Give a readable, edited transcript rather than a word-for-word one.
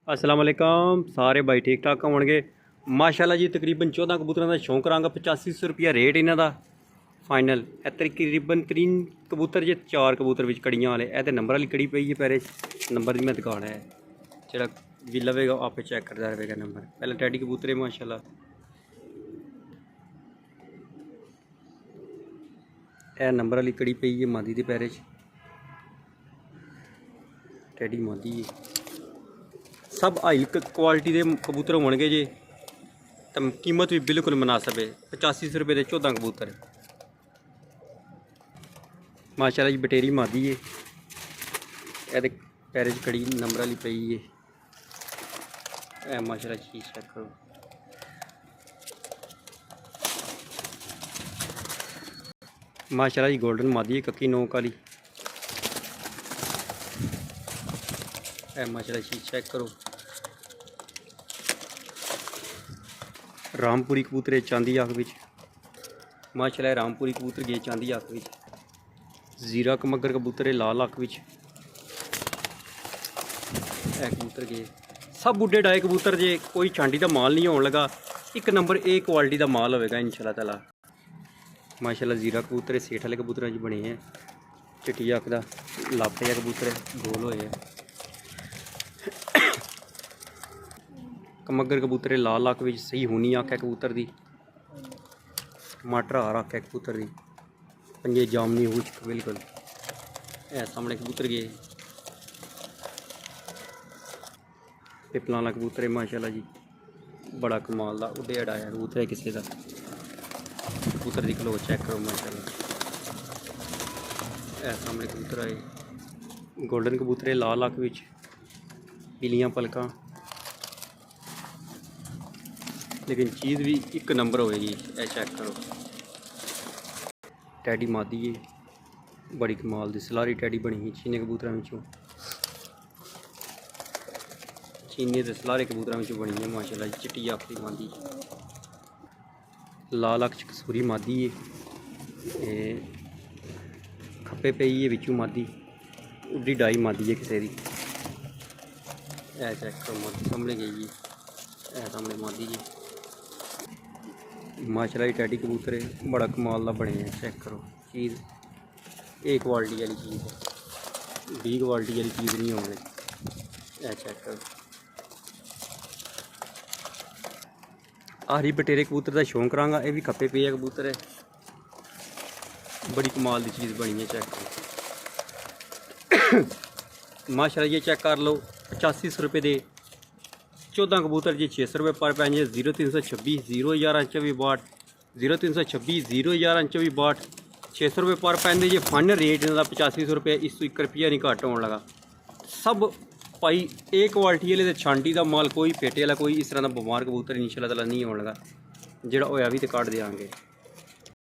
अस्सलाम वालेकुम सारे भाई ठीक ठाक होणगे माशाल्लाह जी। तकरीबन 14 कबूतरों का शौक करांगा। 8500 रुपया रेट इन्हों का फाइनल। ए तकरीबन 3 कबूतर जे 4 कबूतर विच कड़ियां वाले। ए नंबर वाली कड़ी पई है पैरे नंबर की मैं दिखाना है जो भी लवेगा आपे चेक करता रहेगा नंबर। पहले टैडी कबूतर है माशाल्लाह। ए नंबर वाली कड़ी पई है मादी के पैरे टैडी मादी है। सब हाई क्वालिटी के कबूतर होंगे जे तो कीमत भी बिल्कुल मुनासिब है। 8500 रुपये के 14 कबूतर माशाल्लाह जी। बटेरी मादी है। ये पैरे कड़ी नंबर वाली पई है। माशाल्लाह चीज़ चेक करो। माशाल्लाह जी गोल्डन मादी है कक्की नोक वाली। माशाल्लाह चीज़ चेक करो। रामपुरी कबूतर चांदी अख विच माशाल्लाह। रामपुरी कबूतर गए चांदी अख विच। जीरा कमगर कबूतर लाल अख विच। कबूतर गए सब बुढ़े डाए कबूतर जे कोई छांडी का माल नहीं होने लगा। एक नंबर ए क्वालिटी का माल होगा इंशाल्लाह ताला। माशाल्लाह जीरा कबूतर सेठ वाले कबूतर बने हैं। चिट्टी अख का लापे कबूतर गोल होए। कमगर कबूतर लाल अख विच सही होनी अख है कबूतर दी। टमाटर हार अख है कबूतर दी। पंजे जामनी हो बिल्कुल। सामने कबूतर गए पिपला वाला कबूतर है माशाल्लाह जी। बड़ा कमाल का उड़े अड़ाया कबूतर है किसी का। कबूतर की खलो चेक करो माशाल्लाह। सामने कबूतर आए गोल्डन कबूतर लाल अख विच पीलियां पलकां लेकिन चीज़ भी एक नंबर होएगी। ए चेक करो। टैडी मादी है बड़ी कमाल दी सलारी टैडी बनी ही चीनी कबूतर विचों। चीनी ते सलारे कबूतर विचों बनी है माशाल्लाह। चिट्टी अख दी मादी लाल अख कसूरी मादी है। खप्पे पई है विचों मादी उड्डी डाई मादी है किसी की। चेक करो मादी सामने गई है। सामने मादी जी माशाल्लाह टैडी कबूतर है बड़ा कमाल का बने हैं। चेक करो चीज़ ए क्वालिटी वाली चीज़ है। बी क्वालिटी वाली चीज़ नहीं होगी। चेक करो। हरी बटेरे कबूतर का शौक करांगा। ये भी खप्पे पे कबूतर है बड़ी कमाल की चीज़ बनी है। चेक करो माशाल्लाह ये चेक कर लो। 8500 रुपये के 14 कबूतर जी 600 रुपये पर पैंजे। 0326 01124 0326 01124 600 रुपये पर पैंजे जी। फाइनल रेट इन्हों 8500 रुपये। इस 1 रुपया नहीं घट होने लगा। सब भाई ए क्वालिटी वाले छांटी का माल कोई पेटे वाला कोई इस तरह का बीमार कबूतर इंशाल्लाह ताला नहीं होने लगा। जोड़ा होया भी तो कट देंगे।